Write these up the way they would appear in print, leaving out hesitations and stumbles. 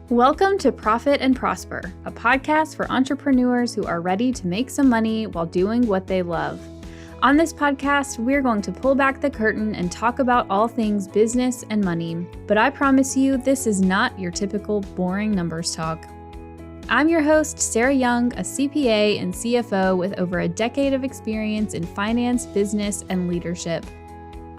Welcome to Profit and Prosper, a podcast for entrepreneurs who are ready to make some money while doing what they love. On this podcast, we're going to pull back the curtain and talk about all things business and money. But I promise you, this is not your typical boring numbers talk. I'm your host, Sarah Young, a CPA and CFO with over a decade of experience in finance, business, and leadership.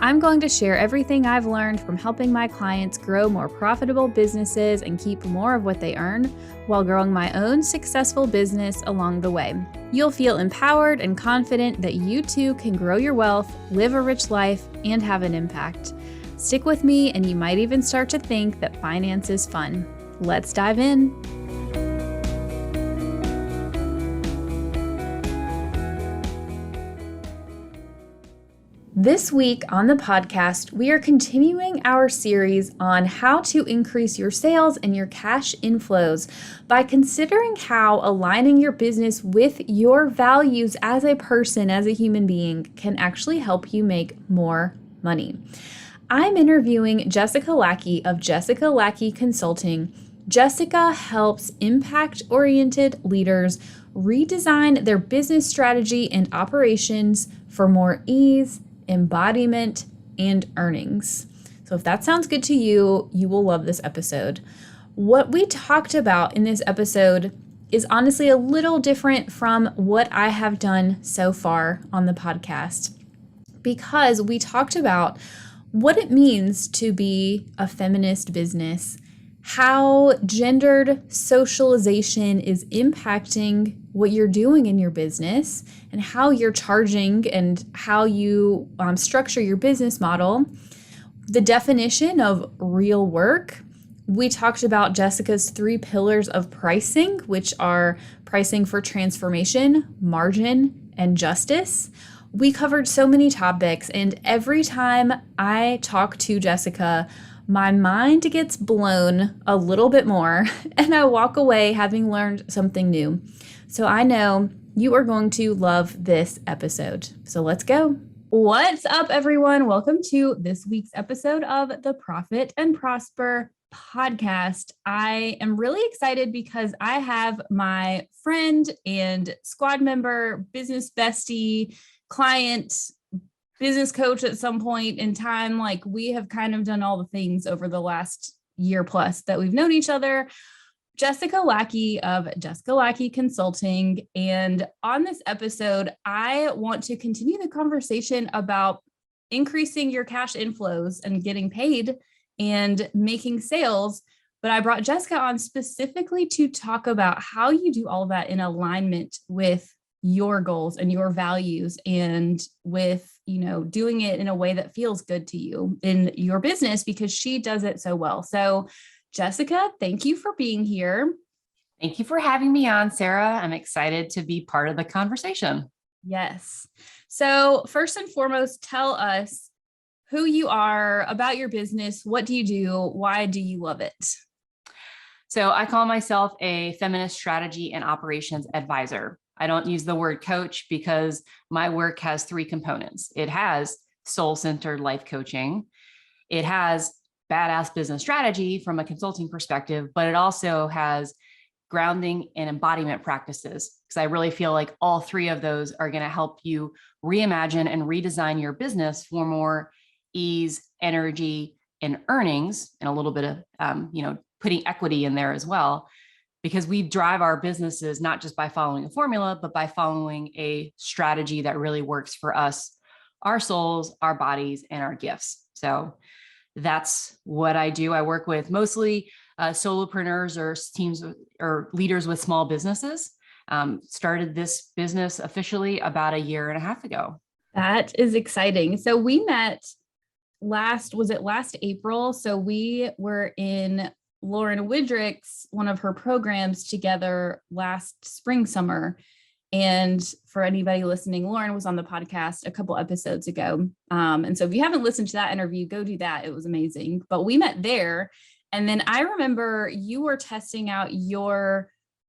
I'm going to share everything I've learned from helping my clients grow more profitable businesses and keep more of what they earn while growing my own successful business along the way. You'll feel empowered and confident that you too can grow your wealth, live a rich life, and have an impact. Stick with me and you might even start to think that finance is fun. Let's dive in. This week on the podcast, we are continuing our series on how to increase your sales and your cash inflows by considering how aligning your business with your values as a person, as a human being, can actually help you make more money. I'm interviewing Jessica Lackey of Jessica Lackey Consulting. Jessica helps impact-oriented leaders redesign their business strategy and operations for more ease, embodiment, and earnings. So if that sounds good to you, you will love this episode. What we talked about in this episode is honestly a little different from what I have done so far on the podcast, because we talked about what it means to be a feminist business, how gendered socialization is impacting what you're doing in your business, and how you're charging and how you structure your business model, the definition of real work. We talked about Jessica's 3 pillars of pricing, which are pricing for transformation, margin, and justice. We covered so many topics, and every time I talk to Jessica, my mind gets blown a little bit more, and I walk away having learned something new. So I know you are going to love this episode. So let's go. What's up, everyone? Welcome to this week's episode of the Profit and Prosper podcast. I am really excited because I have my friend and squad member, business bestie, client, business coach at some point in time. Like, we have kind of done all the things over the last year plus that we've known each other. Jessica Lackey of Jessica Lackey Consulting. And on this episode, I want to continue the conversation about increasing your cash inflows and getting paid and making sales. But I brought Jessica on specifically to talk about how you do all that in alignment with your goals and your values, and with, doing it in a way that feels good to you in your business, because she does it so well. So Jessica, thank you for being here. Thank you for having me on, Sarah. I'm excited to be part of the conversation. Yes. So first and foremost, tell us who you are, about your business. What do you do? Why do you love it? So I call myself a feminist strategy and operations advisor. I don't use the word coach because my work has 3 components. It has soul-centered life coaching. It has badass business strategy from a consulting perspective, but it also has grounding and embodiment practices, because I really feel like all 3 of those are going to help you reimagine and redesign your business for more ease, energy, and earnings, and a little bit of, putting equity in there as well, because we drive our businesses not just by following a formula, but by following a strategy that really works for us, our souls, our bodies, and our gifts. So that's what I do. I work with mostly solopreneurs or teams or leaders with small businesses. Started this business officially about 1.5 years ago. That is exciting. So we met last April? So we were in Lauren Widrick's, one of her programs, together last spring, summer. And for anybody listening, Lauren was on the podcast a couple episodes ago. And so if you haven't listened to that interview, go do that. It was amazing. But we met there. And then I remember you were testing out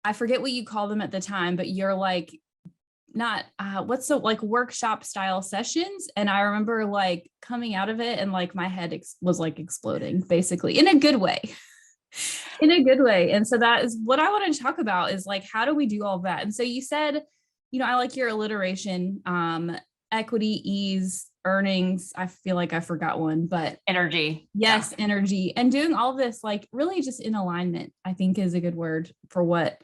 I forget what you called them at the time, but you're like, not, workshop style sessions. And I remember coming out of it and my head was exploding, basically, in a good way. In a good way. And so that is what I want to talk about is like, how do we do all of that? And so you said, I like your alliteration, equity, ease, earnings. I feel like I forgot one, but Energy. yes, yeah. Energy, and doing all of this, like really just in alignment, I think is a good word for what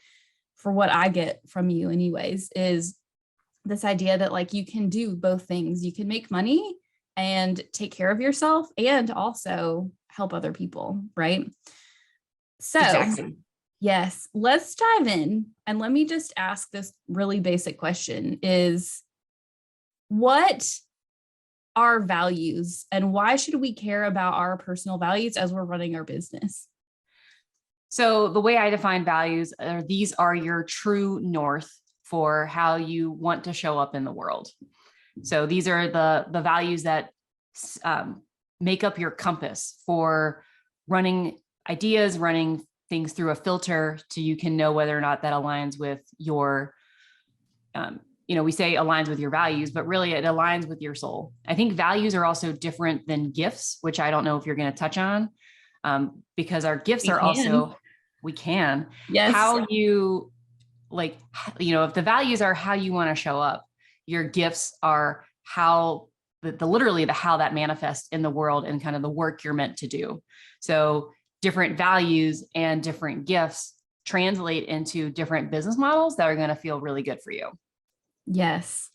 I get from you anyways, is this idea that like you can do both things. You can make money and take care of yourself and also help other people, right? So exactly. Yes, let's dive in. And let me just ask this really basic question is, what are values and why should we care about our personal values as we're running our business? So the way I define values are these are your true north for how you want to show up in the world. So these are the values that make up your compass for running ideas, running things through a filter so you can know whether or not that aligns with your, we say aligns with your values, but really it aligns with your soul. I think values are also different than gifts, which I don't know if you're going to touch on, because our gifts are also, we can. Yes. How you like, if the values are how you want to show up, your gifts are how literally how that manifests in the world and kind of the work you're meant to do. So different values and different gifts translate into different business models that are going to feel really good for you. Yes.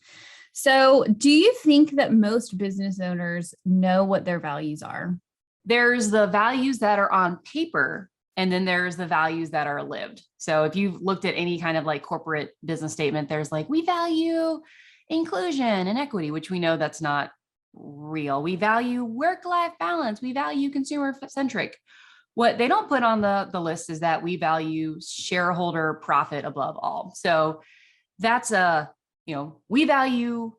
So do you think that most business owners know what their values are? There's the values that are on paper, and then there's the values that are lived. So if you've looked at any kind of like corporate business statement, there's like, we value inclusion and equity, which we know that's not real. We value work-life balance. We value consumer-centric. What they don't put on the list is that we value shareholder profit above all. So that's we value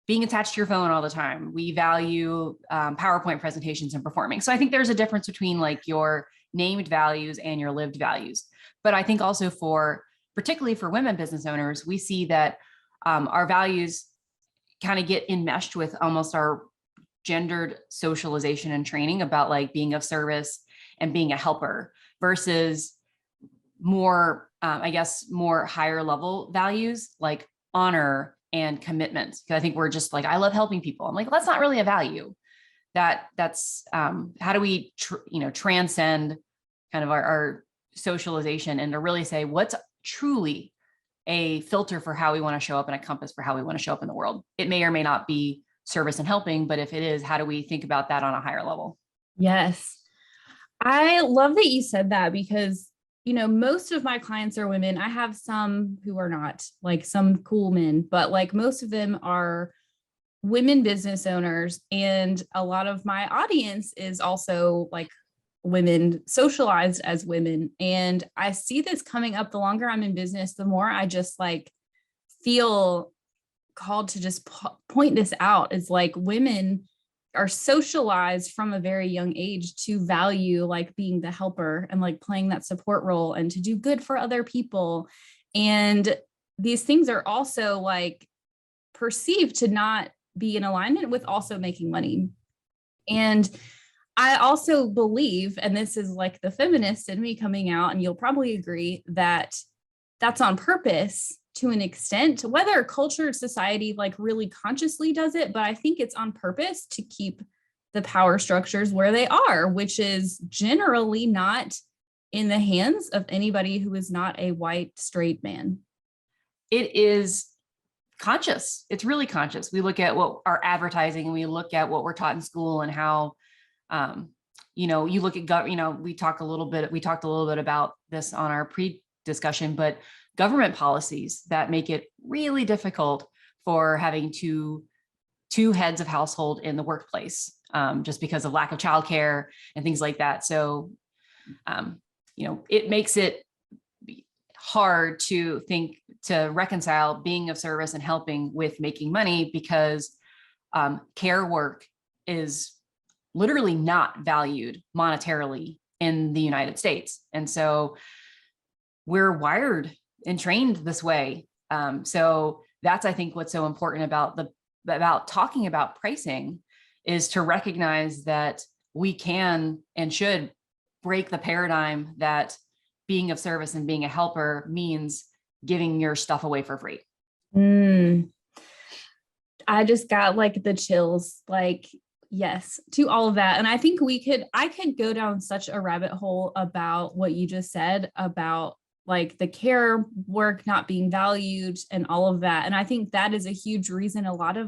being attached to your phone all the time. We value PowerPoint presentations and performing. So I think there's a difference between like your named values and your lived values. But I think also particularly for women business owners, we see that our values kind of get enmeshed with almost our gendered socialization and training about like being of service and being a helper versus more, more higher level values like honor and commitment. Because I think we're just like, I love helping people. I'm like, well, that's not really a value. That's how do we, transcend kind of our socialization and to really say what's truly a filter for how we want to show up and a compass for how we want to show up in the world. It may or may not be service and helping, but if it is, how do we think about that on a higher level? Yes. I love that you said that because, most of my clients are women. I have some who are not, like some cool men, but like most of them are women business owners. And a lot of my audience is also like women, socialized as women. And I see this coming up the longer I'm in business, the more I just like feel called to just point this out. It's like women are socialized from a very young age to value like being the helper and like playing that support role and to do good for other people. And these things are also like perceived to not be in alignment with also making money. And I also believe, and this is like the feminist in me coming out, and you'll probably agree that that's on purpose to an extent, whether culture, society like really consciously does it, but I think it's on purpose to keep the power structures where they are, which is generally not in the hands of anybody who is not a white, straight man. It is conscious. It's really conscious. We look at what our advertising and we look at what we're taught in school and how, you look at, we talked a little bit about this on our pre-discussion, but government policies that make it really difficult for having two heads of household in the workplace, just because of lack of childcare and things like that. So, it makes it hard to reconcile being of service and helping with making money because care work is literally not valued monetarily in the United States. And so we're wired and trained this way. So that's, I think, what's so important about talking about pricing is to recognize that we can and should break the paradigm that being of service and being a helper means giving your stuff away for free. I just got like the chills, like, yes, to all of that. And I think I could go down such a rabbit hole about what you just said about like the care work not being valued and all of that. And I think that is a huge reason a lot of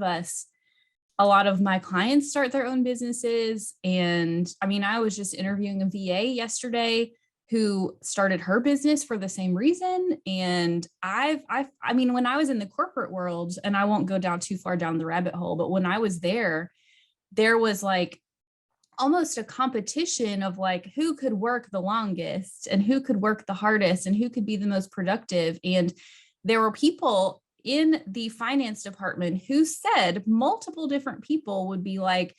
my clients start their own businesses. And I mean, I was just interviewing a VA yesterday who started her business for the same reason. And I mean, when I was in the corporate world, and I won't go down too far down the rabbit hole, but when I was there was like almost a competition of like who could work the longest and who could work the hardest and who could be the most productive. And there were people in the finance department who said, multiple different people would be like,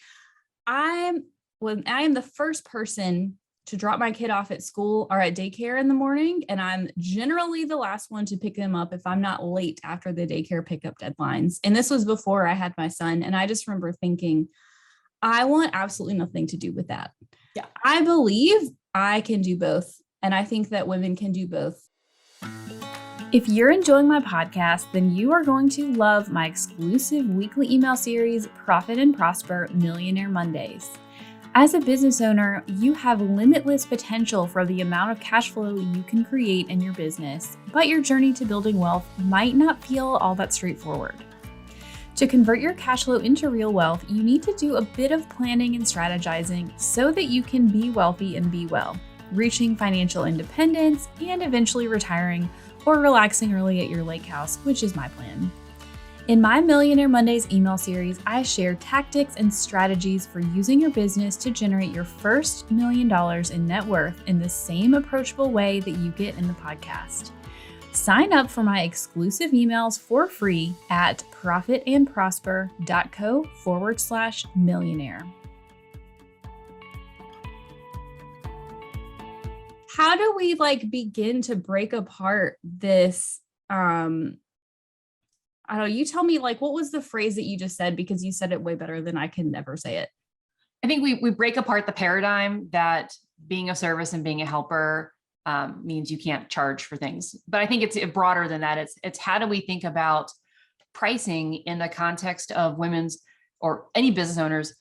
I am the first person to drop my kid off at school or at daycare in the morning. And I'm generally the last one to pick them up if I'm not late after the daycare pickup deadlines. And this was before I had my son. And I just remember thinking, I want absolutely nothing to do with that. Yeah. I believe I can do both. And I think that women can do both. If you're enjoying my podcast, then you are going to love my exclusive weekly email series, Profit and Prosper Millionaire Mondays. As a business owner, you have limitless potential for the amount of cash flow you can create in your business, but your journey to building wealth might not feel all that straightforward. To convert your cash flow into real wealth, you need to do a bit of planning and strategizing so that you can be wealthy and be well, reaching financial independence and eventually retiring or relaxing early at your lake house, which is my plan. In my Millionaire Mondays email series, I share tactics and strategies for using your business to generate your first $1 million in net worth in the same approachable way that you get in the podcast. Sign up for my exclusive emails for free at profitandprosper.co/millionaire. How do we begin to break apart this? I don't know. You tell me, what was the phrase that you just said? Because you said it way better than I can ever say it. I think we break apart the paradigm that being of service and being a helper means you can't charge for things. But I think it's broader than that. It's how do we think about pricing in the context of women's or any business owners'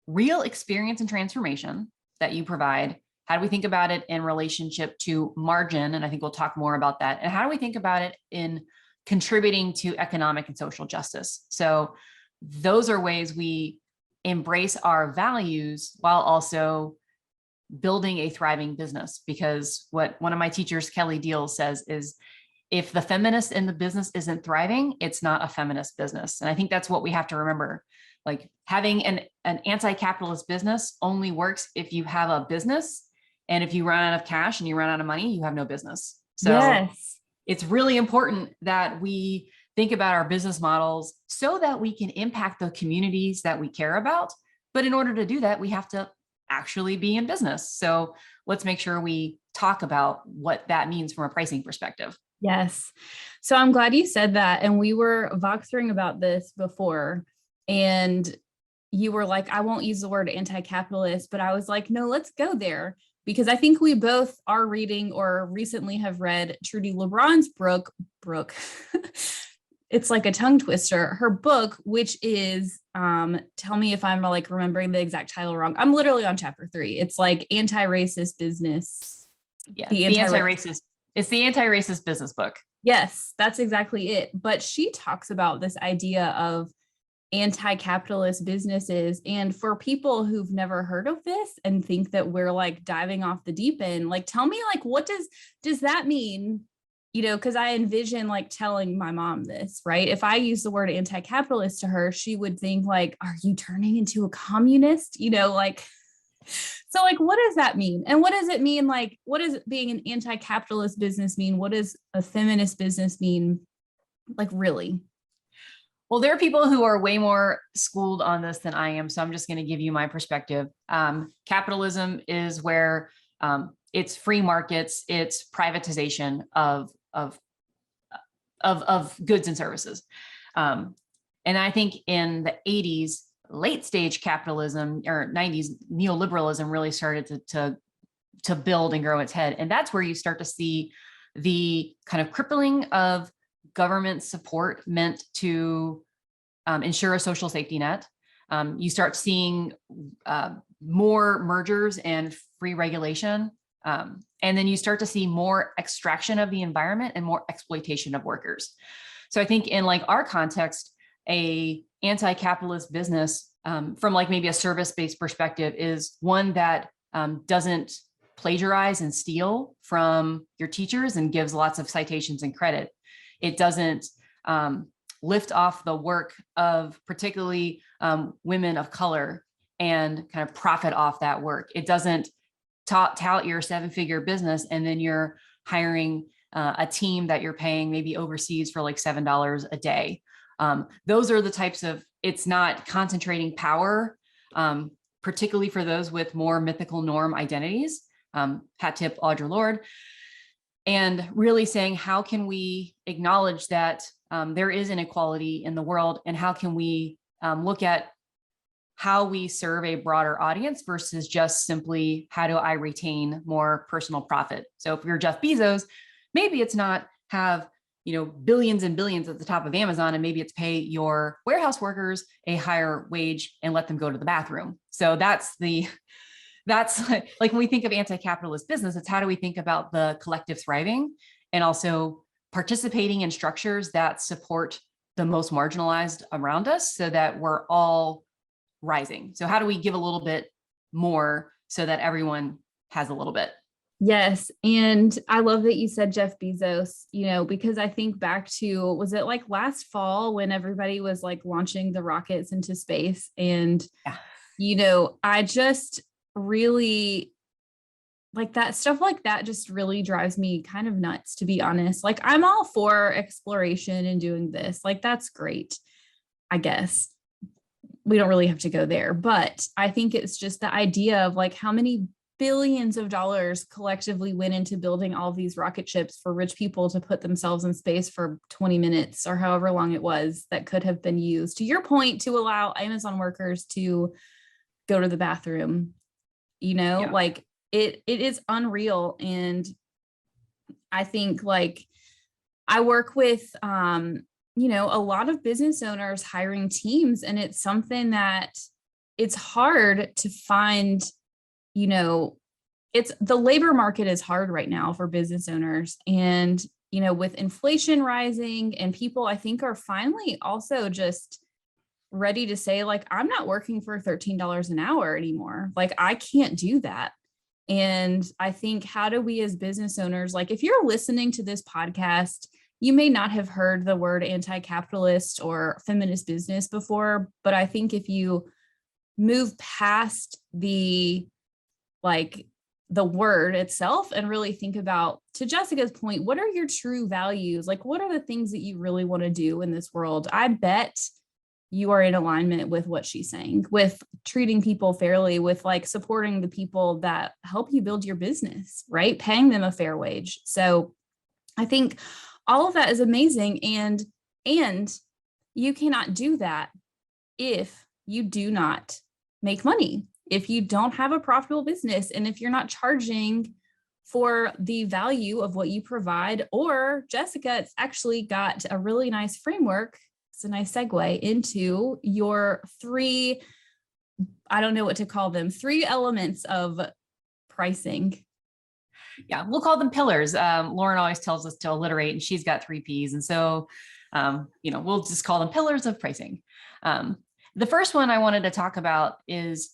real experience and transformation that you provide? How do we think about it in relationship to margin? And I think we'll talk more about that. And how do we think about it in contributing to economic and social justice? So those are ways we embrace our values while also building a thriving business. Because what one of my teachers, Kelly Deal, says is, if the feminist in the business isn't thriving, it's not a feminist business. And I think that's what we have to remember. Having an anti-capitalist business only works if you have a business. And if you run out of cash and you run out of money, you have no business. So yes, it's really important that we think about our business models so that we can impact the communities that we care about. But in order to do that, we have to actually be in business. So let's make sure we talk about what that means from a pricing perspective. Yes. So I'm glad you said that. And we were voxering about this before, and you were like, I won't use the word anti-capitalist, but I was like, no, let's go there. Because I think we both are reading or recently have read Trudy LeBron's Brooke. It's like a tongue twister. Her book, which is, tell me if I'm remembering the exact title wrong. I'm literally on chapter 3. It's like anti-racist business. Yeah, the anti-racist. It's the anti-racist business book. Yes, that's exactly it. But she talks about this idea of anti-capitalist businesses. And for people who've never heard of this and think that we're diving off the deep end, tell me, what does that mean? Because I envision telling my mom this, right? If I use the word anti-capitalist to her, she would think are you turning into a communist? So what does that mean? And what does it mean? What does being an anti-capitalist business mean? What does a feminist business mean? Really? Well, there are people who are way more schooled on this than I am. So I'm just going to give you my perspective. Capitalism is where it's free markets, it's privatization of goods and services. And I think in the 80s, late stage capitalism or 90s, neoliberalism really started to to build and grow its head. And that's where you start to see the kind of crippling of government support meant to ensure a social safety net. You start seeing more mergers and free regulation. And then you start to see more extraction of the environment and more exploitation of workers. So I think in like our context, a anti-capitalist business from like maybe a service-based perspective is one that doesn't plagiarize and steal from your teachers and gives lots of citations and credit. It doesn't lift off the work of particularly women of color and kind of profit off that work. It doesn't tout your 7-figure business and then you're hiring a team that you're paying maybe overseas for like $7 a day. Those are the types of, it's not concentrating power, particularly for those with more mythical norm identities. Hat tip, Audre Lorde. And really saying, how can we acknowledge that there is inequality in the world, and how can we look at how we serve a broader audience versus just simply how do I retain more personal profit? So if you're Jeff Bezos, maybe it's not have billions and billions at the top of Amazon, and maybe it's pay your warehouse workers a higher wage and let them go to the bathroom. So that's like when we think of anti-capitalist business, it's how do we think about the collective thriving and also participating in structures that support the most marginalized around us so that we're all rising. So how do we give a little bit more so that everyone has a little bit? Yes. And I love that you said Jeff Bezos, because I think back to, was it like last fall when everybody was like launching the rockets into space? And, I just really like that stuff like that just really drives me kind of nuts, to be honest. Like I'm all for exploration and doing this. Like that's great, I guess. We don't really have to go there, but I think it's just the idea of like how many billions of dollars collectively went into building all these rocket ships for rich people to put themselves in space for 20 minutes or however long it was that could have been used, to your point, to allow Amazon workers to go to the bathroom. Like it is unreal. And I think like I work with, a lot of business owners hiring teams, and it's something that it's hard to find, it's the labor market is hard right now for business owners. And, with inflation rising and people, I think are finally also just ready to say like, I'm not working for $13 an hour anymore. Like I can't do that. And I think, how do we as business owners, like if you're listening to this podcast, you may not have heard the word anti-capitalist or feminist business before, but I think if you move past the word itself and really think about, to Jessica's point, what are your true values? Like, what are the things that you really want to do in this world? I bet you are in alignment with what she's saying, with treating people fairly, with like supporting the people that help you build your business, right? Paying them a fair wage. So I think all of that is amazing. And you cannot do that if you do not make money, if you don't have a profitable business, and if you're not charging for the value of what you provide. Or Jessica, it's actually got a really nice framework. It's a nice segue into your three, I don't know what to call them, 3 elements of pricing. Yeah, we'll call them pillars. Lauren always tells us to alliterate, and she's got 3 Ps. And so, we'll just call them pillars of pricing. The first one I wanted to talk about is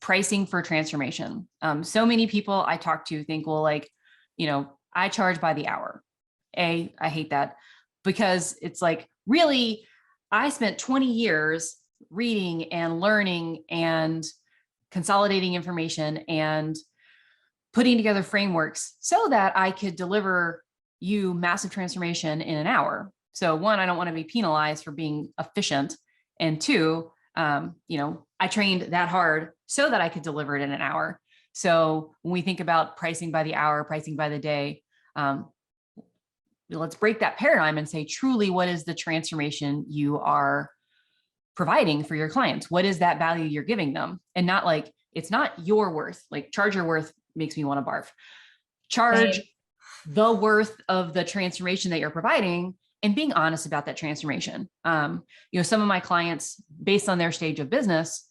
pricing for transformation. So many people I talk to think, well, like, I charge by the hour. I hate that, because it's like, really, I spent 20 years reading and learning and consolidating information and putting together frameworks so that I could deliver you massive transformation in an hour. So 1, I don't want to be penalized for being efficient. And 2, I trained that hard so that I could deliver it in an hour. So when we think about pricing by the hour, pricing by the day, let's break that paradigm and say, truly, what is the transformation you are providing for your clients? What is that value you're giving them? And not like, it's not your worth, like charge your worth makes me want to barf. Charge the worth of the transformation that you're providing and being honest about that transformation. Some of my clients, based on their stage of business,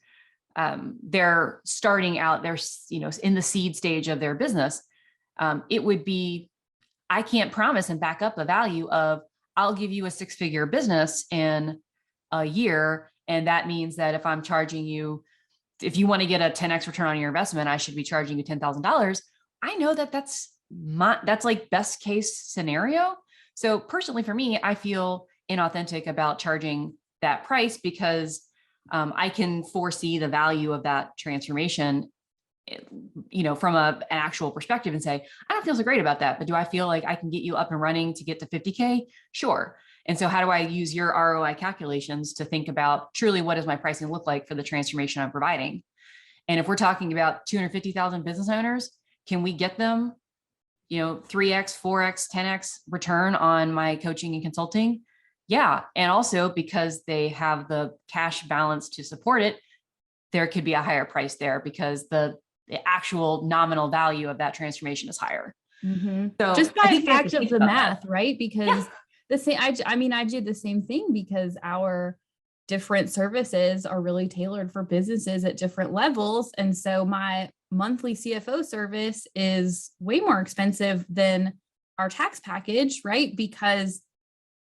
they're starting out, they're, in the seed stage of their business. It would be, I can't promise and back up the value of, I'll give you a 6-figure business in a year. And that means that if I'm charging you, if you want to get a 10x return on your investment, I should be charging you $10,000. I know that that's like best case scenario. So personally for me, I feel inauthentic about charging that price because I can foresee the value of that transformation, from an actual perspective and say, I don't feel so great about that, but do I feel like I can get you up and running to get to 50K? Sure. And so how do I use your ROI calculations to think about truly what does my pricing look like for the transformation I'm providing? And if we're talking about 250,000 business owners, can we get them, 3x, 4x, 10x return on my coaching and consulting? Yeah. And also because they have the cash balance to support it, there could be a higher price there because the actual nominal value of that transformation is higher. Mm-hmm. So just by fact of the math, right? Because the same, I do the same thing because our different services are really tailored for businesses at different levels. And so my monthly CFO service is way more expensive than our tax package, right? Because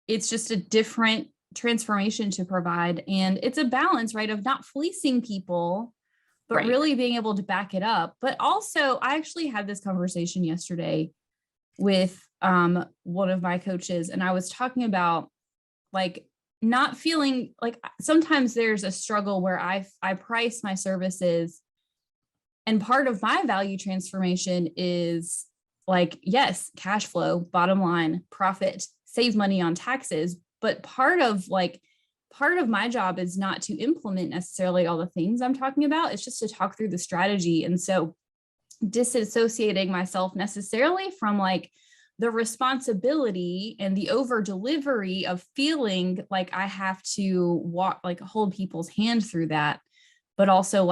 it's just a different transformation to provide. And it's a balance, right, of not fleecing people, but really being able to back it up. But also, I actually had this conversation yesterday with one of my coaches, and I was talking about like not feeling like sometimes there's a struggle where I price my services, and part of my value transformation is like, yes, cash flow, bottom line, profit, save money on taxes. But part of my job is not to implement necessarily all the things I'm talking about. It's just to talk through the strategy. And so disassociating myself necessarily from like the responsibility and the over delivery of feeling like I have to hold people's hand through that, but also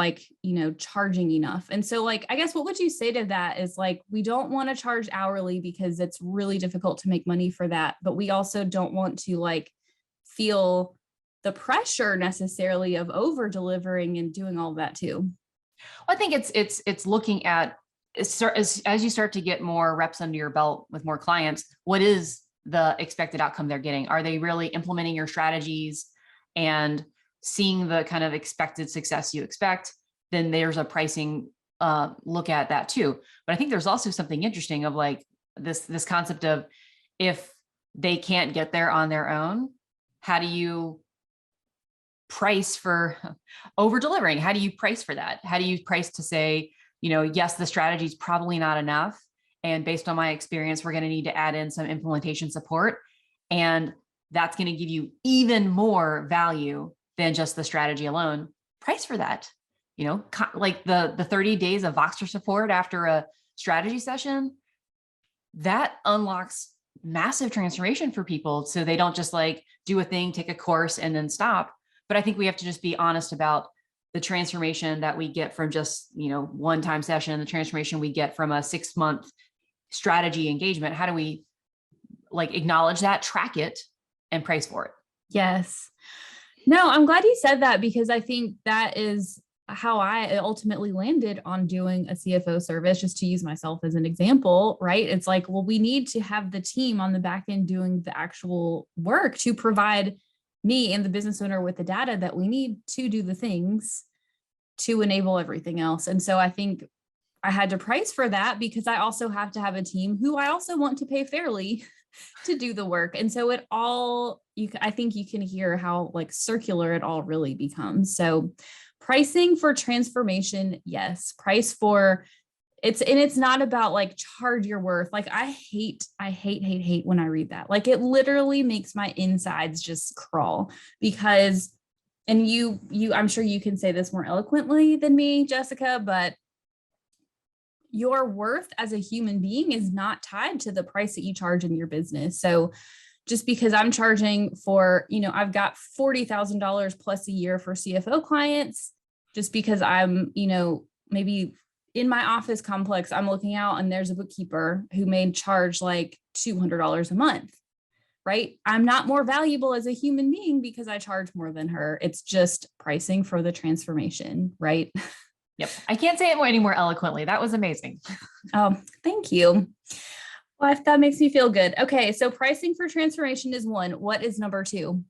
charging enough. And so I guess what would you say to that is we don't want to charge hourly because it's really difficult to make money for that. But we also don't want to feel the pressure necessarily of over delivering and doing all of that too. I think it's looking at as you start to get more reps under your belt with more clients, what is the expected outcome they're getting? Are they really implementing your strategies and seeing the kind of expected success you expect? Then there's a pricing look at that too. But I think there's also something interesting of this concept of if they can't get there on their own, how do you price for over delivering? How do you price for that? How do you price to say, yes, the strategy is probably not enough. And based on my experience, we're going to need to add in some implementation support. And that's going to give you even more value than just the strategy alone. Price for that, like the 30 days of Voxer support after a strategy session, that unlocks massive transformation for people. So they don't just do a thing, take a course and then stop. But I think we have to just be honest about the transformation that we get from just, one-time session, the transformation we get from a 6-month strategy engagement. How do we acknowledge that, track it, and price for it? Yes. No, I'm glad you said that because I think that is how I ultimately landed on doing a CFO service, just to use myself as an example, right? It's we need to have the team on the back end doing the actual work to provide me and the business owner with the data that we need to do the things to enable everything else. And so I think I had to price for that because I also have to have a team who I also want to pay fairly to do the work. And so I think you can hear how circular it all really becomes. So pricing for transformation, yes. Price for it's not about charge your worth. I hate when I read that. It literally makes my insides just crawl because, and you, I'm sure you can say this more eloquently than me, Jessica, but your worth as a human being is not tied to the price that you charge in your business. So just because I'm charging for, I've got $40,000 plus a year for CFO clients, just because I'm, maybe in my office complex, I'm looking out and there's a bookkeeper who may charge like $200 a month, right? I'm not more valuable as a human being because I charge more than her. It's just pricing for the transformation, right? Yep. I can't say it any more eloquently. That was amazing. Oh, thank you. Well, that makes me feel good. Okay, so pricing for transformation is one. What is number two?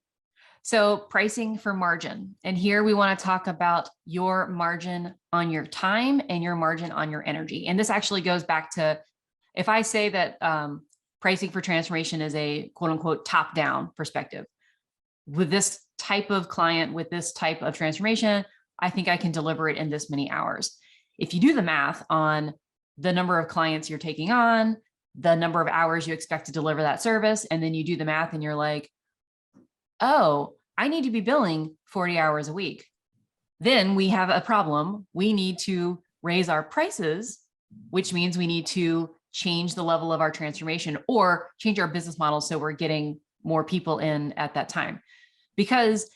So pricing for margin. And here we want to talk about your margin on your time and your margin on your energy. And this actually goes back to, if I say that pricing for transformation is a quote unquote top-down perspective, with this type of client, with this type of transformation, I think I can deliver it in this many hours. If you do the math on the number of clients you're taking on, the number of hours you expect to deliver that service, and then you do the math and you're like, oh, I need to be billing 40 hours a week. Then we have a problem. We need to raise our prices, which means we need to change the level of our transformation or change our business model so we're getting more people in at that time. Because,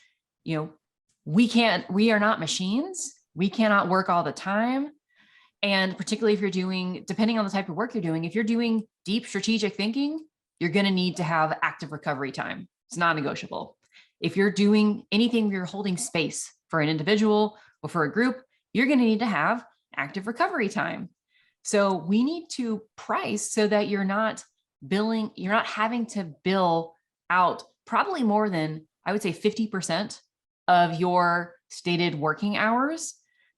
we are not machines. We cannot work all the time. And particularly if you're doing, depending on the type of work you're doing, if you're doing deep strategic thinking, you're going to need to have active recovery time. It's non-negotiable. If you're doing anything where you're holding space for an individual or for a group, you're going to need to have active recovery time. So we need to price so that you're not having to bill out probably more than, I would say, 50% of your stated working hours,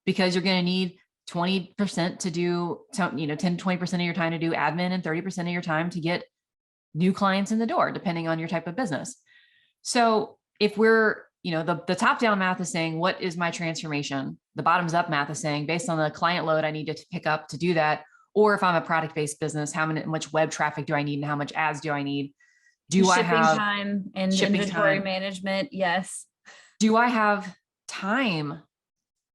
because you're going to need 20% to do, 10 to 20% of your time to do admin and 30% of your time to get new clients in the door, depending on your type of business. So if we're, the top-down math is saying, what is my transformation? The bottoms-up math is saying, based on the client load I need to pick up to do that, or if I'm a product-based business, much web traffic do I need and how much ads do I need? Do I have time and inventory management? Yes. Do I have time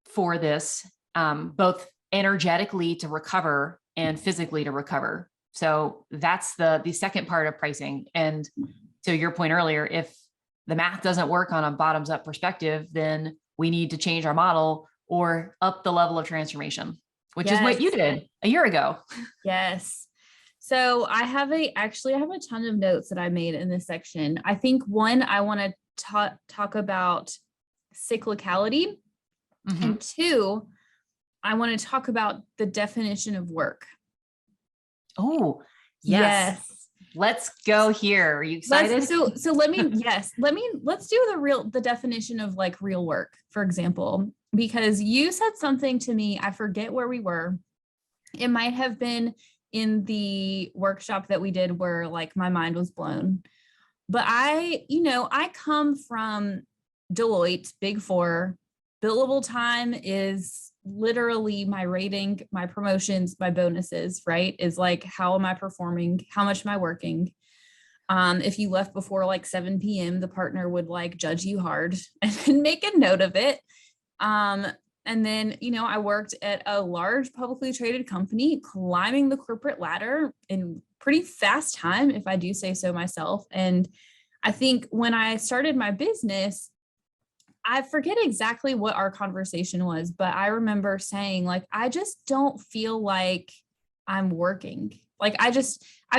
for this, both energetically to recover and physically to recover? So that's the second part of pricing. And to your point earlier, if the math doesn't work on a bottoms up perspective, then we need to change our model or up the level of transformation, which is what you did a year ago. Yes. So I have a ton of notes that I made in this section. I think one, I want to talk about cyclicality. Mm-hmm. And two, I want to talk about the definition of work. Oh, yes. Let's go here. Are you excited? Let's do the definition of like real work, for example, because you said something to me. I forget where we were. It might have been in the workshop that we did where like my mind was blown. But I come from Deloitte, Big Four. Billable time is literally my rating, my promotions, my bonuses, right? Is like, how am I performing? How much am I working? If you left before like 7 p.m., the partner would like judge you hard and make a note of it. And then, I worked at a large publicly traded company, climbing the corporate ladder in pretty fast time, if I do say so myself. And I think when I started my business, I forget exactly what our conversation was, but I remember saying like, I just don't feel like I'm working. Like, I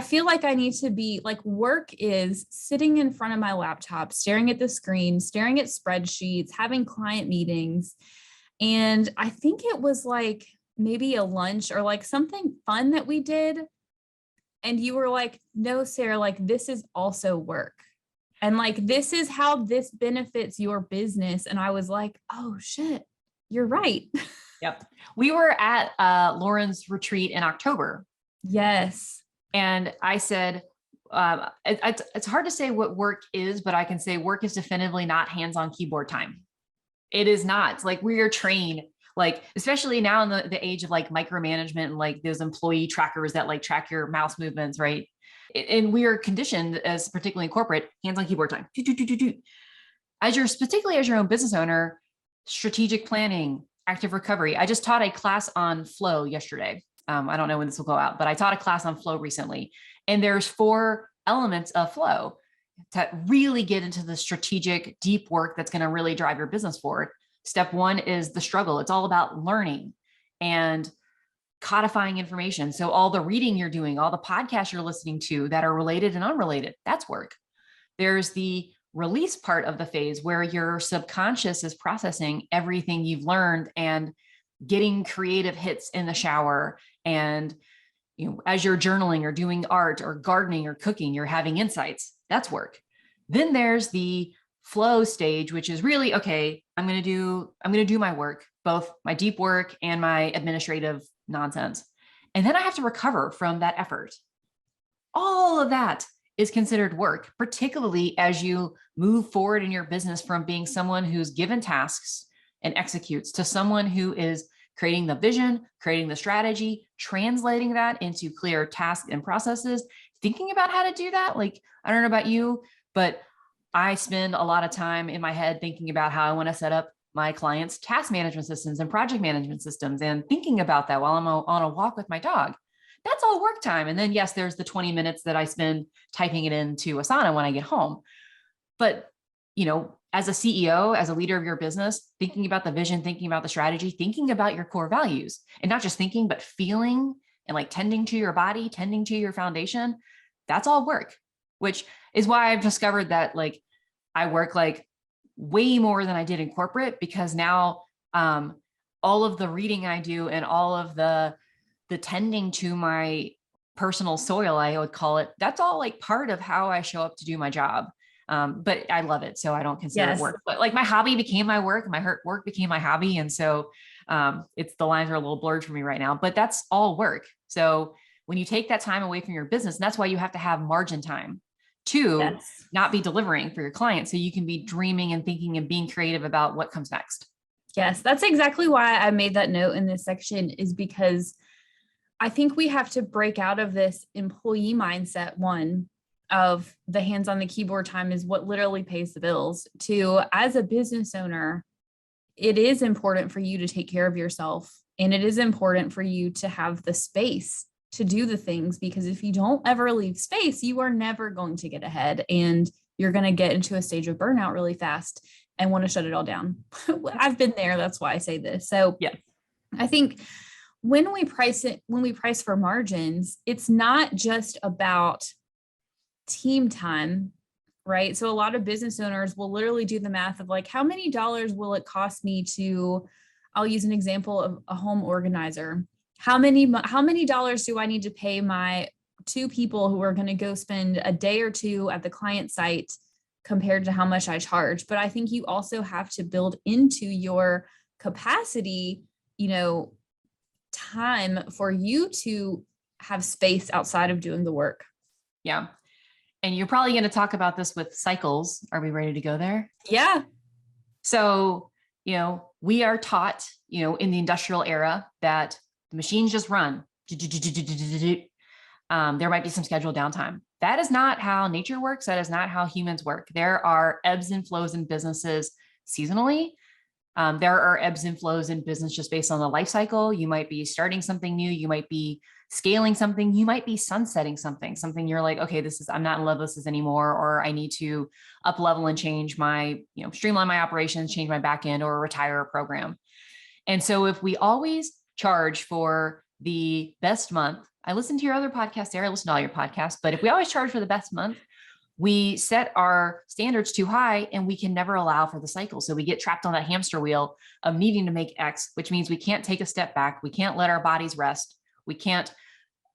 feel like I need to be like, work is sitting in front of my laptop, staring at the screen, staring at spreadsheets, having client meetings. And I think it was like maybe a lunch or like something fun that we did. And you were like, no, Sarah, like this is also work. And like, this is how this benefits your business. And I was like, oh shit, you're right. Yep. We were at Lauren's retreat in October. Yes. And I said, it's hard to say what work is, but I can say work is definitively not hands-on keyboard time. It is not. It's like we are trained, like, especially now in the age of like micromanagement and like those employee trackers that like track your mouse movements, right? And we are conditioned, as particularly in corporate, hands-on keyboard time. Particularly as your own business owner, strategic planning, active recovery. I just taught a class on flow yesterday. I don't know when this will go out, but I taught a class on flow recently. And there's 4 elements of flow to really get into the strategic, deep work that's going to really drive your business forward. Step 1 is the struggle. It's all about learning. And codifying information. So all the reading you're doing, all the podcasts you're listening to that are related and unrelated, that's work. There's the release part of the phase where your subconscious is processing everything you've learned and getting creative hits in the shower. And as you're journaling or doing art or gardening or cooking, you're having insights. That's work. Then there's the flow stage, which is really, okay, I'm going to do my work, both my deep work and my administrative nonsense. And then I have to recover from that effort. All of that is considered work, particularly as you move forward in your business from being someone who's given tasks and executes to someone who is creating the vision, creating the strategy, translating that into clear tasks and processes, thinking about how to do that. Like, I don't know about you, but I spend a lot of time in my head thinking about how I want to set up my clients' task management systems and project management systems, and thinking about that while I'm on a walk with my dog. That's all work time. And then, yes, there's the 20 minutes that I spend typing it into Asana when I get home. But, as a CEO, as a leader of your business, thinking about the vision, thinking about the strategy, thinking about your core values, and not just thinking, but feeling and like tending to your body, tending to your foundation, that's all work, which is why I've discovered that like I work like way more than I did in corporate, because now all of the reading I do and all of the tending to my personal soil, I would call it, that's all like part of how I show up to do my job. But I love it. So I don't consider it work, but like my hobby became my work, my work became my hobby. And so it's, the lines are a little blurred for me right now, but that's all work. So when you take that time away from your business, and that's why you have to have margin time to not be delivering for your clients. So you can be dreaming and thinking and being creative about what comes next. Yes, that's exactly why I made that note in this section, is because I think we have to break out of this employee mindset, one, of the hands on the keyboard time is what literally pays the bills, to, as a business owner, it is important for you to take care of yourself. And it is important for you to have the space to do the things, because if you don't ever leave space, you are never going to get ahead, and you're going to get into a stage of burnout really fast and want to shut it all down. I've been there. That's why I say this. So yeah, I think when we price for margins, it's not just about team time, right? So a lot of business owners will literally do the math of like, how many dollars will it cost me to, I'll use an example of a home organizer. How many dollars do I need to pay my 2 people who are going to go spend a day or 2 at the client site compared to how much I charge? But I think you also have to build into your capacity, time for you to have space outside of doing the work. Yeah. And you're probably going to talk about this with cycles. Are we ready to go there? Yeah. So, we are taught, in the industrial era, that the machines just run. There might be some scheduled downtime. That is not how nature works. That is not how humans work. There are ebbs and flows in businesses seasonally. There are ebbs and flows in business just based on the life cycle. You might be starting something new. You might be scaling something. You might be sunsetting something you're like, okay, I'm not in love with this anymore, or I need to up level and change my, streamline my operations, change my back end, or retire a program. And so if we always charge for the best month, I listen to your other podcasts there, I listen to all your podcasts, but if we always charge for the best month, we set our standards too high and we can never allow for the cycle. So we get trapped on that hamster wheel of needing to make X, which means we can't take a step back. We can't let our bodies rest. We can't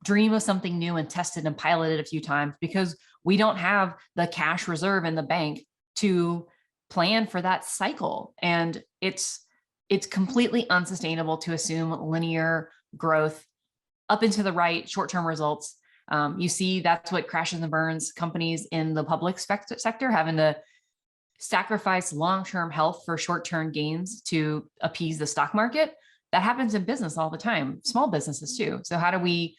dream of something new and test it and pilot it a few times, because we don't have the cash reserve in the bank to plan for that cycle. And it's completely unsustainable to assume linear growth up into the right, short-term results. You see, that's what crashes and burns companies in the public sector, having to sacrifice long-term health for short-term gains to appease the stock market. That happens in business all the time, small businesses too. So how do we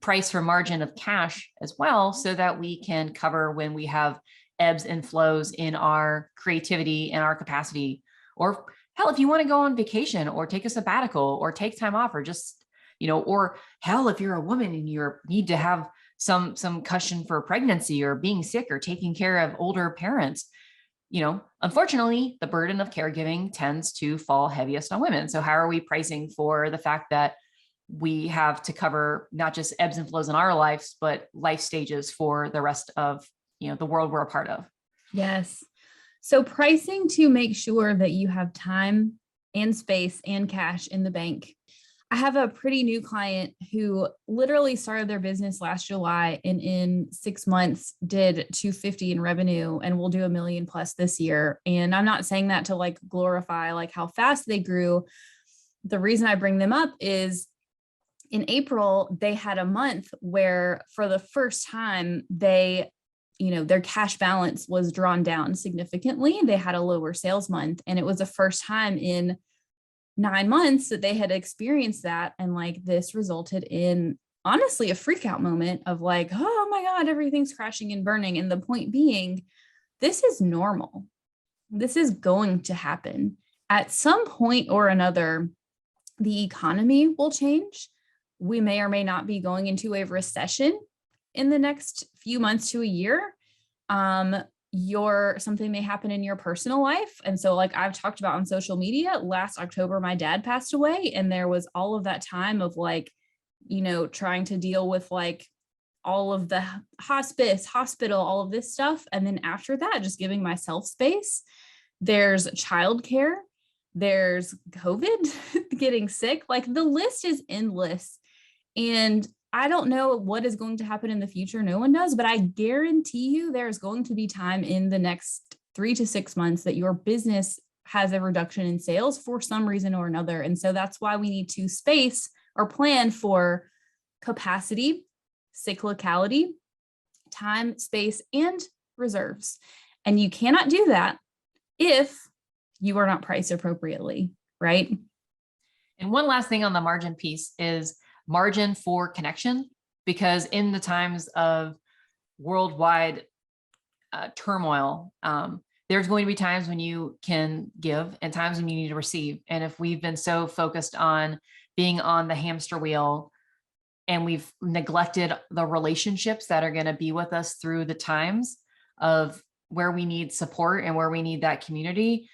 price for margin of cash as well, so that we can cover when we have ebbs and flows in our creativity and our capacity? Or hell, if you want to go on vacation or take a sabbatical or take time off, or just, or hell, if you're a woman and you need to have some cushion for pregnancy or being sick or taking care of older parents, unfortunately, the burden of caregiving tends to fall heaviest on women. So how are we pricing for the fact that we have to cover not just ebbs and flows in our lives, but life stages for the rest of, the world we're a part of. Yes. So pricing to make sure that you have time and space and cash in the bank. I have a pretty new client who literally started their business last July and in 6 months did 250 in revenue and will do $1 million plus this year. And I'm not saying that to like glorify like how fast they grew. The reason I bring them up is in April, they had a month where for the first time their cash balance was drawn down significantly. They had a lower sales month, and it was the first time in 9 months that they had experienced that. And like this resulted in honestly a freak out moment of like, oh my God, everything's crashing and burning. And the point being, this is normal. This is going to happen at some point or another. The economy will change. We may or may not be going into a recession in the next few months to a year. Something may happen in your personal life. And so like I've talked about on social media, last October, my dad passed away, and there was all of that time of like, trying to deal with like all of the hospital, all of this stuff. And then after that, just giving myself space. There's childcare, there's COVID, getting sick, like the list is endless. And I don't know what is going to happen in the future. No one does, but I guarantee you there's going to be time in the next 3 to 6 months that your business has a reduction in sales for some reason or another. And so that's why we need to space or plan for capacity, cyclicality, time, space, and reserves. And you cannot do that if you are not priced appropriately, right? And one last thing on the margin piece is margin for connection, because in the times of worldwide turmoil, there's going to be times when you can give and times when you need to receive. And if we've been so focused on being on the hamster wheel and we've neglected the relationships that are going to be with us through the times of where we need support and where we need that community,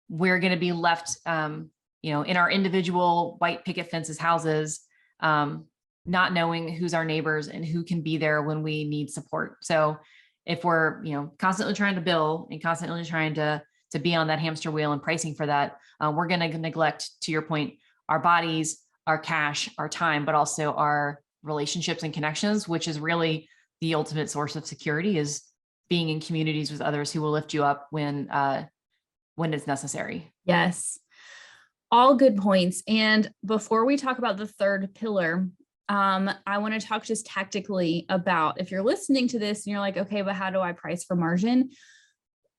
we're going to be left, in our individual white picket fences houses, not knowing who's our neighbors and who can be there when we need support. So if we're, constantly trying to bill and constantly trying to be on that hamster wheel and pricing for that, we're going to neglect, to your point, our bodies, our cash, our time, but also our relationships and connections, which is really the ultimate source of security, is being in communities with others who will lift you up when it's necessary. Yes. All good points. And before we talk about the third pillar, I want to talk just tactically about if you're listening to this and you're like, okay, but how do I price for margin?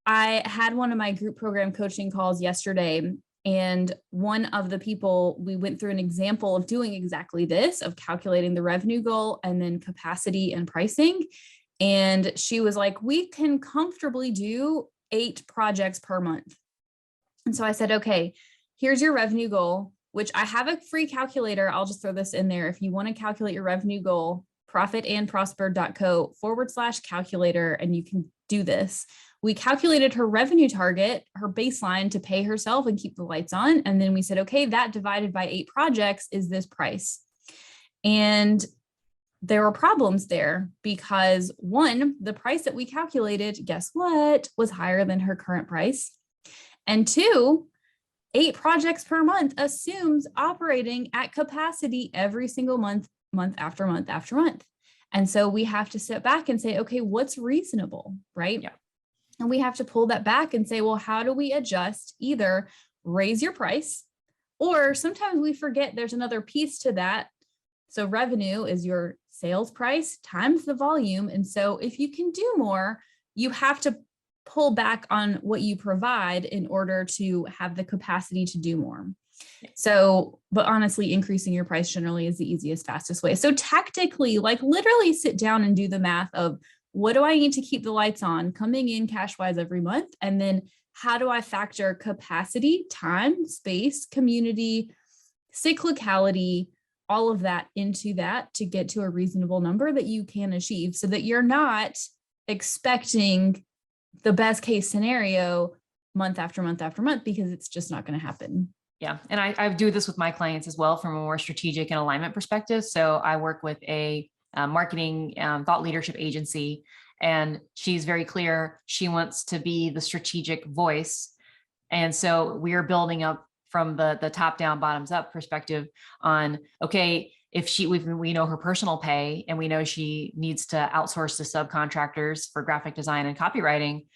I had one of my group program coaching calls yesterday, and one of the people, we went through an example of doing exactly this, of calculating the revenue goal and then capacity and pricing. And she was like, we can comfortably do 8 projects per month. And so I said, okay, here's your revenue goal, which I have a free calculator. I'll just throw this in there. If you want to calculate your revenue goal, profitandprosper.co/calculator, and you can do this. We calculated her revenue target, her baseline to pay herself and keep the lights on. And then we said, okay, that divided by 8 projects is this price. And there were problems there because 1, the price that we calculated, guess what, was higher than her current price. And 2, 8 projects per month assumes operating at capacity every single month, month after month after month. And so we have to step back and say, okay, what's reasonable, right? Yeah. And we have to pull that back and say, well, how do we adjust? Either raise your price, or sometimes we forget there's another piece to that. So revenue is your sales price times the volume. And so if you can do more, you have to pull back on what you provide in order to have the capacity to do more. So, but honestly, increasing your price generally is the easiest, fastest way. So tactically, like literally sit down and do the math of what do I need to keep the lights on coming in cash wise every month? And then how do I factor capacity, time, space, community, cyclicality, all of that into that to get to a reasonable number that you can achieve, so that you're not expecting the best case scenario month after month after month, because it's just not going to happen. Yeah. And I do this with my clients as well from a more strategic and alignment perspective. So I work with a marketing thought leadership agency, and she's very clear. She wants to be the strategic voice. And so we are building up from the top down, bottoms up perspective on, okay, if we know her personal pay and we know she needs to outsource to subcontractors for graphic design and copywriting,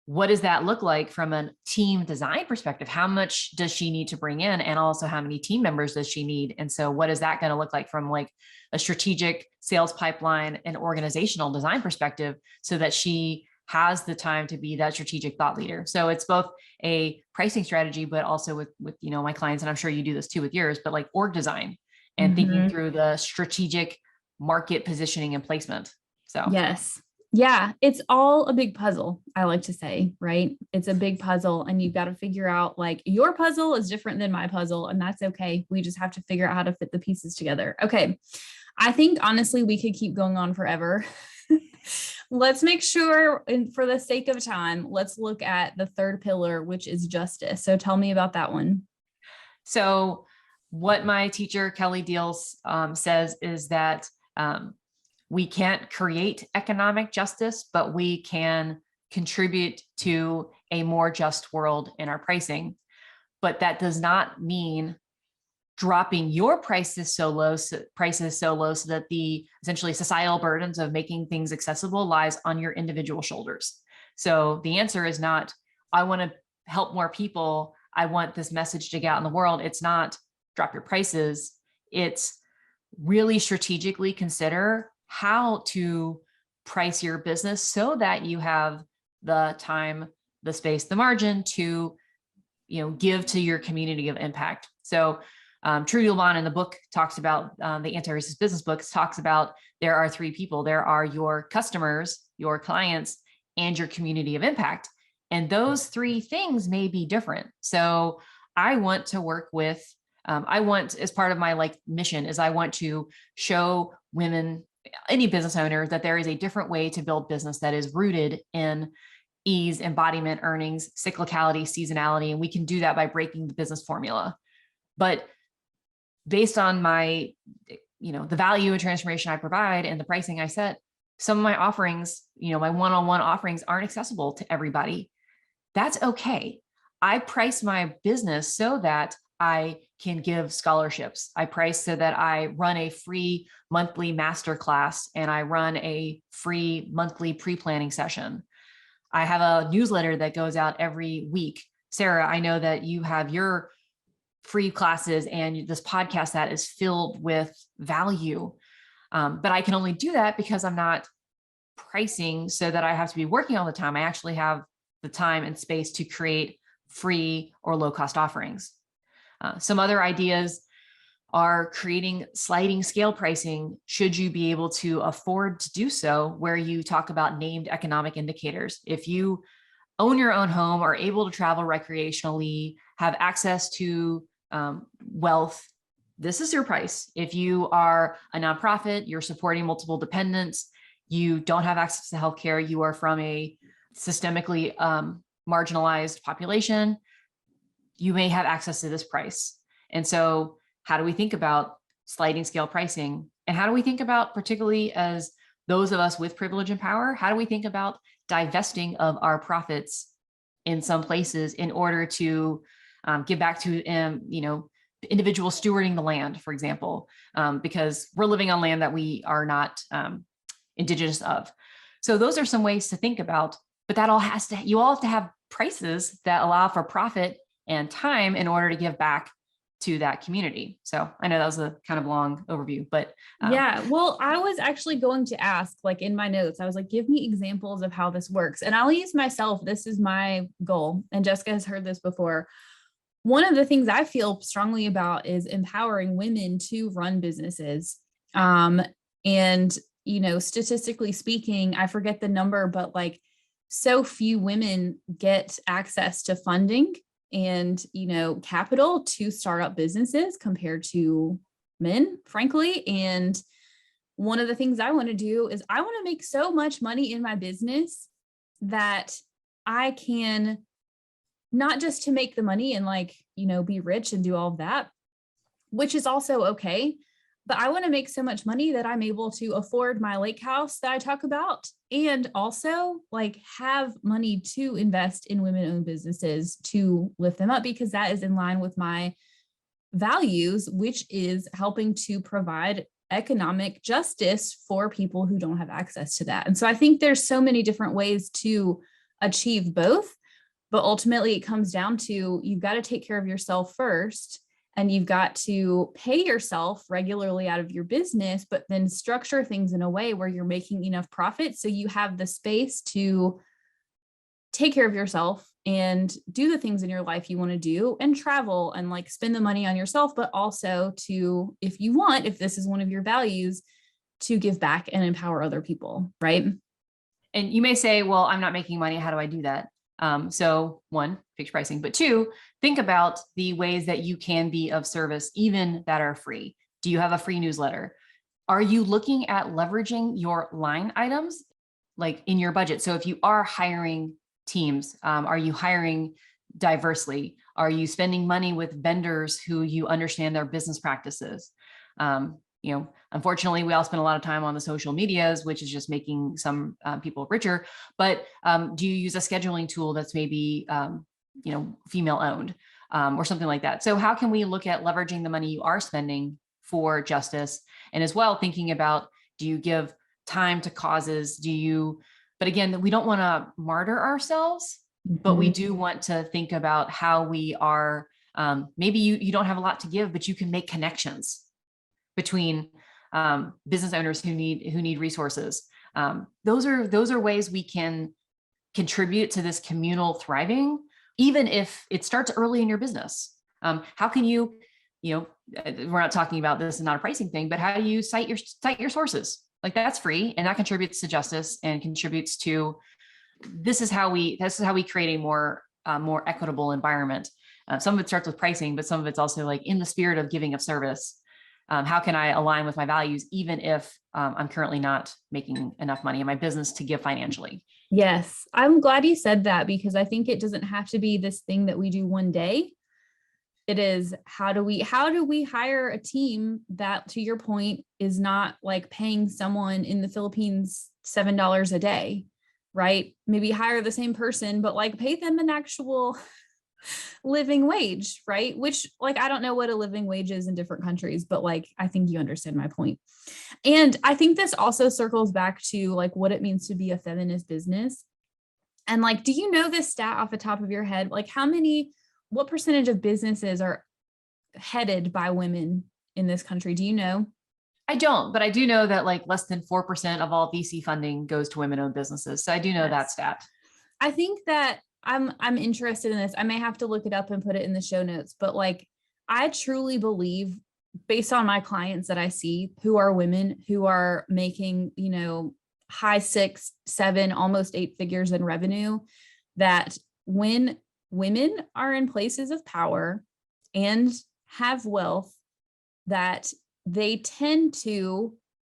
what does that look like from a team design perspective? How much does she need to bring in? And also how many team members does she need? And so what is that going to look like from like a strategic sales pipeline and organizational design perspective, so that she has the time to be that strategic thought leader? So it's both a pricing strategy, but also with my clients, and I'm sure you do this too with yours, but like org design and thinking through the strategic market positioning and placement. So yes. Yeah, it's all a big puzzle, I like to say, right? It's a big puzzle, and you've got to figure out, like, your puzzle is different than my puzzle, and that's okay. We just have to figure out how to fit the pieces together. Okay. I think honestly, we could keep going on forever. Let's make sure, and for the sake of time, let's look at the third pillar, which is justice. So tell me about that one. So what my teacher, Kelly Deals, says is that we can't create economic justice, but we can contribute to a more just world in our pricing. But that does not mean dropping your prices so low so that the essentially societal burdens of making things accessible lies on your individual shoulders. So the answer is not, I want to help more people, I want this message to get out in the world. It's not drop your prices. It's really strategically consider how to price your business so that you have the time, the space, the margin to, give to your community of impact. So Trudy Lavon in the book talks about the anti-racist business books, talks about there are three people. There are your customers, your clients, and your community of impact. And those three things may be different. So I want to work with, as part of my mission is I want to show women, any business owner, that there is a different way to build business that is rooted in ease, embodiment, earnings, cyclicality, seasonality. And we can do that by breaking the business formula. But based on my, the value and transformation I provide and the pricing I set, some of my offerings, my one-on-one offerings aren't accessible to everybody. That's okay. I price my business so that I can give scholarships. I price so that I run a free monthly masterclass and I run a free monthly pre-planning session. I have a newsletter that goes out every week. Sarah, I know that you have your free classes and this podcast that is filled with value. But I can only do that because I'm not pricing so that I have to be working all the time. I actually have the time and space to create free or low cost offerings. Some other ideas are creating sliding scale pricing, should you be able to afford to do so, where you talk about named economic indicators. If you own your own home, are able to travel recreationally, have access to wealth, this is your price. If you are a nonprofit, you're supporting multiple dependents, you don't have access to healthcare, you are from a systemically marginalized population, you may have access to this price. And so how do we think about sliding scale pricing? And how do we think about, particularly as those of us with privilege and power, how do we think about divesting of our profits in some places in order to give back to, individuals stewarding the land, for example, because we're living on land that we are not indigenous of. So those are some ways to think about, but you all have to have prices that allow for profit and time in order to give back to that community. So I know that was a kind of long overview, but yeah, well, I was actually going to ask, in my notes, I was like, give me examples of how this works. And I'll use myself. This is my goal. And Jessica has heard this before. One of the things I feel strongly about is empowering women to run businesses. And, statistically speaking, I forget the number, but so few women get access to funding and, capital to start up businesses compared to men, frankly. And one of the things I want to do is I want to make so much money in my business that I can not just to make the money and like, be rich and do all of that, which is also okay. But I want to make so much money that I'm able to afford my lake house that I talk about, and also like have money to invest in women-owned businesses to lift them up, because that is in line with my values, which is helping to provide economic justice for people who don't have access to that. And so I think there's so many different ways to achieve both, but ultimately it comes down to you've got to take care of yourself first, and you've got to pay yourself regularly out of your business, but then structure things in a way where you're making enough profit so you have the space to take care of yourself and do the things in your life you want to do and travel and like spend the money on yourself, but also to, if you want, if this is one of your values, to give back and empower other people, right? And you may say, well, I'm not making money. How do I do that? So one, fixed pricing, but two, think about the ways that you can be of service, even that are free. Do you have a free newsletter? Are you looking at leveraging your line items like in your budget? So if you are hiring teams, are you hiring diversely? Are you spending money with vendors who you understand their business practices? Unfortunately, we all spend a lot of time on the social medias, which is just making some people richer. But do you use a scheduling tool that's maybe, female owned or something like that? So how can we look at leveraging the money you are spending for justice? And as well, thinking about, do you give time to causes? But again, we don't want to martyr ourselves, but we do want to think about how we are, maybe you don't have a lot to give, but you can make connections between business owners who need resources. Those are ways we can contribute to this communal thriving, even if it starts early in your business. How can you, we're not talking about this and not a pricing thing, but how do you cite your sources? Like that's free, and that contributes to justice and contributes to, this is how we create a more equitable environment. Some of it starts with pricing, but some of it's also like in the spirit of giving of service. How can I align with my values, even if I'm currently not making enough money in my business to give financially? Yes, I'm glad you said that, because I think it doesn't have to be this thing that we do one day. It is, how do we hire a team that, to your point, is not like paying someone in the Philippines $7 a day, right? Maybe hire the same person, but like pay them an actual living wage, right? Which, like, I don't know what a living wage is in different countries, but like, I think you understand my point. And I think this also circles back to like what it means to be a feminist business. And like, do you know this stat off the top of your head? Like what percentage of businesses are headed by women in this country? Do you know? I don't, but I do know that like less than 4% of all VC funding goes to women-owned businesses. So I do know that stat. I think that I'm interested in this. I may have to look it up and put it in the show notes, but like, I truly believe, based on my clients that I see who are women who are making, high 6, 7, almost 8 figures in revenue, that when women are in places of power and have wealth, that they tend to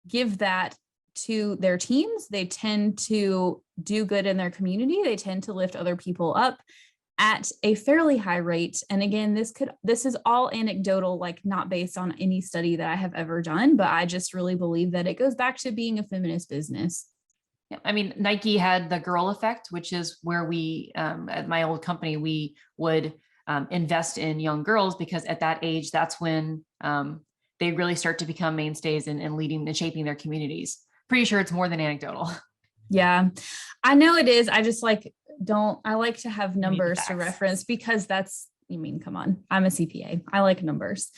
give that to their teams. They tend to do good in their community. They tend to lift other people up at a fairly high rate. And again, this is all anecdotal, like not based on any study that I have ever done, but I just really believe that it goes back to being a feminist business. Yeah, I mean, Nike had the girl effect, which is where we, at my old company, we would invest in young girls, because at that age, that's when they really start to become mainstays in leading and shaping their communities. Pretty sure it's more than anecdotal. Yeah, I know it is. I just like I like to have numbers to reference, because come on, I'm a CPA. I like numbers.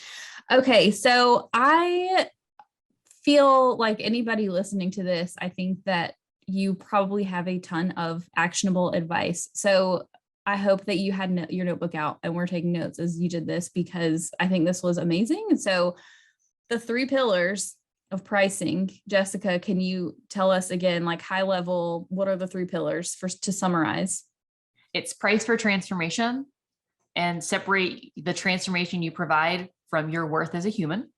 Okay, so I feel like anybody listening to this, I think that you probably have a ton of actionable advice. So I hope that you had your notebook out and we're taking notes as you did this, because I think this was amazing. And so the 3 pillars of pricing, Jessica, can you tell us again, like high level, what are the 3 pillars to summarize? It's price for transformation, and separate the transformation you provide from your worth as a human.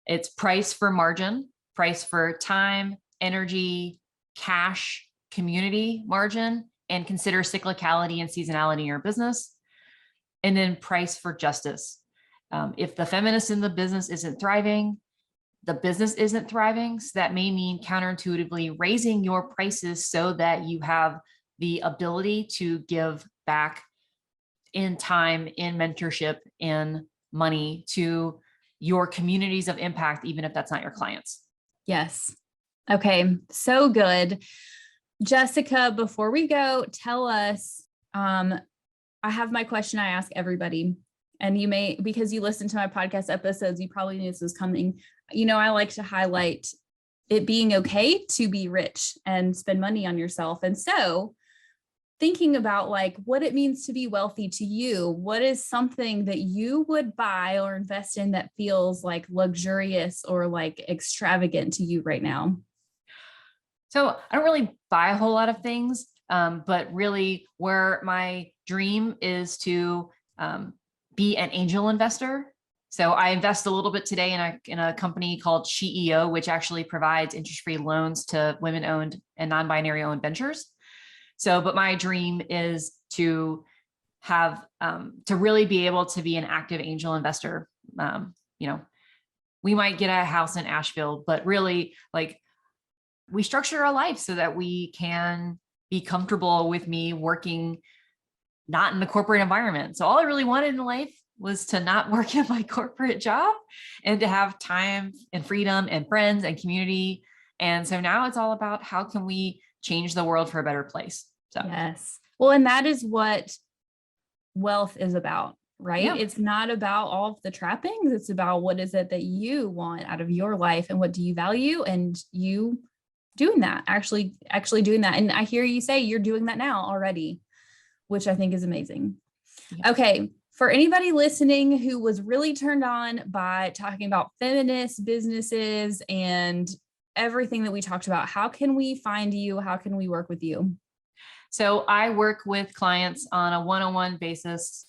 It's price for margin, price for time, energy, cash, community margin, and consider cyclicality and seasonality in your business. And then price for justice. If the feminist in the business isn't thriving, the business isn't thriving. So that may mean counterintuitively raising your prices so that you have the ability to give back in time, in mentorship, in money to your communities of impact, even if that's not your clients. Yes. Okay. So good. Jessica, before we go, tell us, I have my question I ask everybody, and you may, because you listen to my podcast episodes, you probably knew this was coming. I like to highlight it being okay to be rich and spend money on yourself. And so thinking about like what it means to be wealthy to you, what is something that you would buy or invest in that feels like luxurious or like extravagant to you right now? So I don't really buy a whole lot of things, but really where my dream is to be an angel investor. So I invest a little bit today in a company called SheEO, which actually provides interest-free loans to women-owned and non-binary owned ventures. So, but my dream is to have, to really be able to be an active angel investor. We might get a house in Asheville, but really like we structure our life so that we can be comfortable with me working not in the corporate environment. So all I really wanted in life was to not work in my corporate job and to have time and freedom and friends and community. And so now it's all about how can we change the world for a better place. So yes. Well, and that is what wealth is about, right? Yeah. It's not about all of the trappings. It's about what is it that you want out of your life and what do you value, and you doing that, actually doing that. And I hear you say you're doing that now already, which I think is amazing. Yeah. Okay. For anybody listening who was really turned on by talking about feminist businesses and everything that we talked about, how can we find you? How can we work with you? So I work with clients on a one-on-one basis,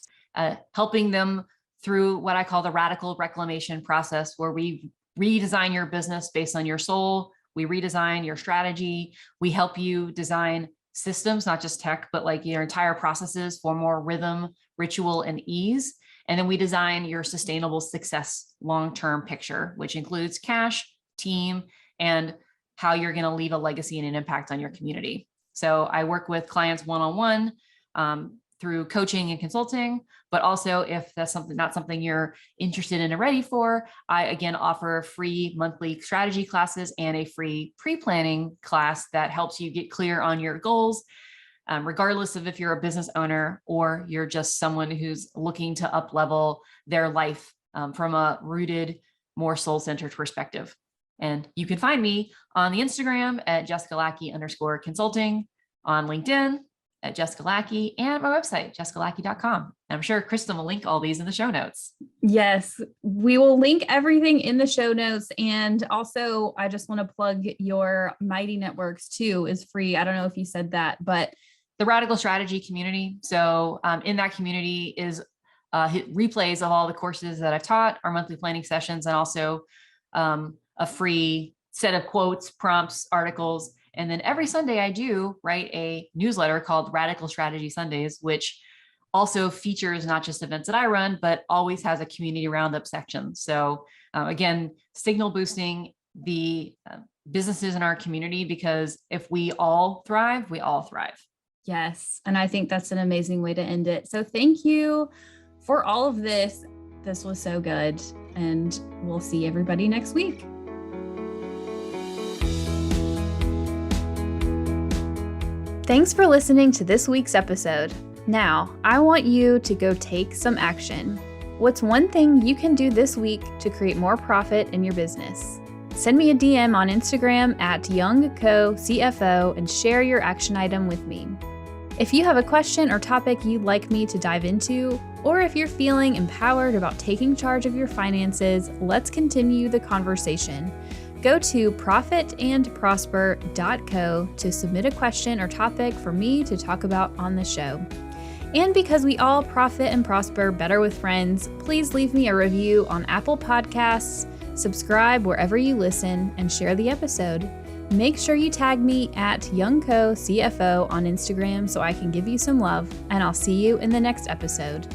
helping them through what I call the radical reclamation process, where we redesign your business based on your soul. We redesign your strategy. We help you design systems, not just tech, but like your entire processes for more rhythm, ritual, and ease. And then we design your sustainable success long-term picture, which includes cash, team, and how you're going to leave a legacy and an impact on your community. So I work with clients one-on-one through coaching and consulting, but also if that's not something you're interested in or ready for, I again offer free monthly strategy classes and a free pre-planning class that helps you get clear on your goals, regardless of if you're a business owner or you're just someone who's looking to up-level their life from a rooted, more soul-centered perspective. And you can find me on the Instagram at Jessica Lackey _consulting, on LinkedIn at Jessica Lackey, and my website, jessicalackey.com. I'm sure Kristen will link all these in the show notes. Yes, we will link everything in the show notes. And also, I just want to plug your Mighty Networks too is free. I don't know if you said that, but the Radical Strategy community. So in that community is replays of all the courses that I've taught, our monthly planning sessions, and also a free set of quotes, prompts, articles. And then every Sunday I do write a newsletter called Radical Strategy Sundays, which also features not just events that I run, but always has a community roundup section. So again, signal boosting the businesses in our community, because if we all thrive, we all thrive. Yes. And I think that's an amazing way to end it. So thank you for all of this. This was so good. And we'll see everybody next week. Thanks for listening to this week's episode. Now, I want you to go take some action. What's one thing you can do this week to create more profit in your business? Send me a DM on Instagram at YoungCoCFO and share your action item with me. If you have a question or topic you'd like me to dive into, or if you're feeling empowered about taking charge of your finances, let's continue the conversation. Go to profitandprosper.co to submit a question or topic for me to talk about on the show. And because we all profit and prosper better with friends, please leave me a review on Apple Podcasts, subscribe wherever you listen, and share the episode. Make sure you tag me at YoungCoCFO on Instagram so I can give you some love, and I'll see you in the next episode.